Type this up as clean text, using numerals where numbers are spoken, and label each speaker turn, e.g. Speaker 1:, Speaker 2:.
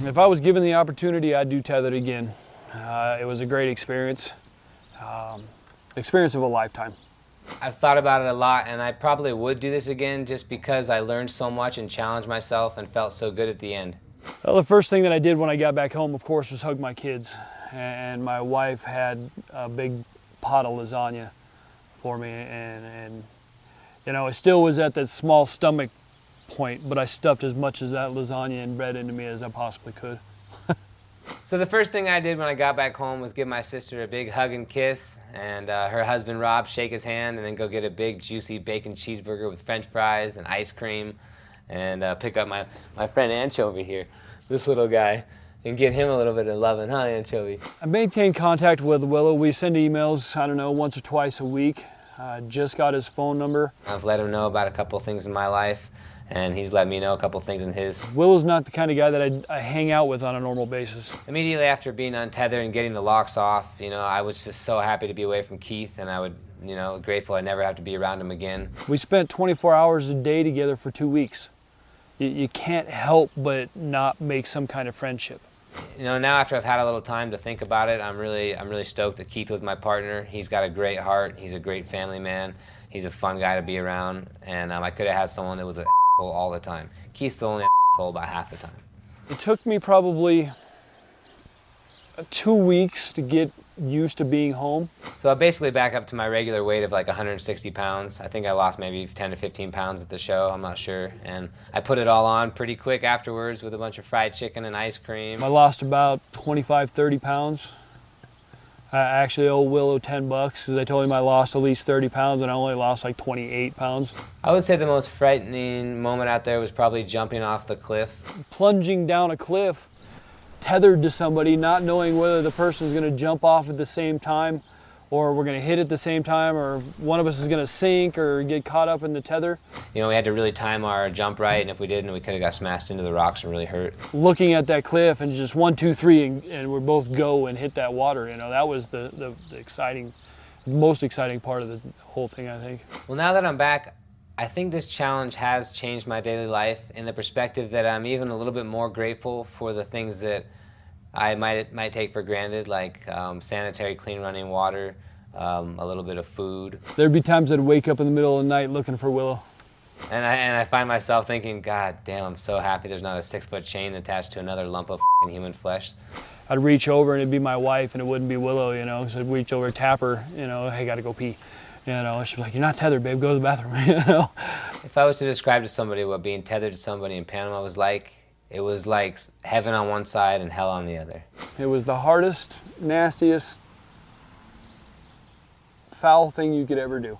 Speaker 1: If I was given the opportunity, I'd do tethered again. It was a great experience, experience of a lifetime.
Speaker 2: I've thought about it a lot, and I probably would do this again just because I learned so much and challenged myself and felt so good at the end.
Speaker 1: Well, the first thing that I did when I got back home, of course, was hug my kids. And my wife had a big pot of lasagna for me, and you know, it still was at that small stomach point, but I stuffed as much of that lasagna and bread into me as I possibly could.
Speaker 2: So the first thing I did when I got back home was give my sister a big hug and kiss, and her husband Rob shake his hand, and then go get a big juicy bacon cheeseburger with French fries and ice cream, and pick up my friend Anchovy here, this little guy, and get him a little bit of loving, huh, Anchovy?
Speaker 1: I maintain contact with Willow. We send emails, I don't know, once or twice a week. Just got his phone number.
Speaker 2: I've let him know about a couple things in my life, and he's let me know a couple things in his.
Speaker 1: Willow's not the kind of guy that I hang out with on a normal basis.
Speaker 2: Immediately after being untethered and getting the locks off, you know, I was just so happy to be away from Keith, and I would, you know, grateful I'd never have to be around him again.
Speaker 1: We spent 24 hours a day together for 2 weeks. You can't help but not make some kind of friendship.
Speaker 2: You know, now after I've had a little time to think about it, I'm really stoked that Keith was my partner. He's got a great heart. He's a great family man. He's a fun guy to be around, and I could have had someone that was an asshole all the time. Keith's the only asshole about half the time.
Speaker 1: It took me probably 2 weeks to get used to being home.
Speaker 2: So I basically back up to my regular weight of like 160 pounds. I think I lost maybe 10 to 15 pounds at the show, I'm not sure. And I put it all on pretty quick afterwards with a bunch of fried chicken and ice cream.
Speaker 1: I lost about 25, 30 pounds. I actually owe Willow $10 because I told him I lost at least 30 pounds and I only lost like 28 pounds.
Speaker 2: I would say the most frightening moment out there was probably jumping off the cliff.
Speaker 1: Plunging down a cliff, tethered to somebody, not knowing whether the person is going to jump off at the same time or we're going to hit at the same time or one of us is going to sink or get caught up in the tether.
Speaker 2: You know, we had to really time our jump right, and if we didn't, we could have got smashed into the rocks and really hurt.
Speaker 1: Looking at that cliff and just 1, 2, 3 and we both go and hit that water, you know, that was the exciting, most exciting part of the whole thing, I think.
Speaker 2: Well, now that I'm back, I think this challenge has changed my daily life in the perspective that I'm even a little bit more grateful for the things that I might take for granted, like sanitary, clean running water, a little bit of food.
Speaker 1: There'd be times I'd wake up in the middle of the night looking for Willow.
Speaker 2: And I find myself thinking, God damn, I'm so happy there's not a 6-foot chain attached to another lump of human flesh.
Speaker 1: I'd reach over and it'd be my wife and it wouldn't be Willow, you know, so I'd reach over, tap her, you know, hey, gotta go pee. You know, she'd be like, you're not tethered, babe, go to the bathroom, you know.
Speaker 2: If I was to describe to somebody what being tethered to somebody in Panama was like, it was like heaven on one side and hell on the other.
Speaker 1: It was the hardest, nastiest, foul thing you could ever do.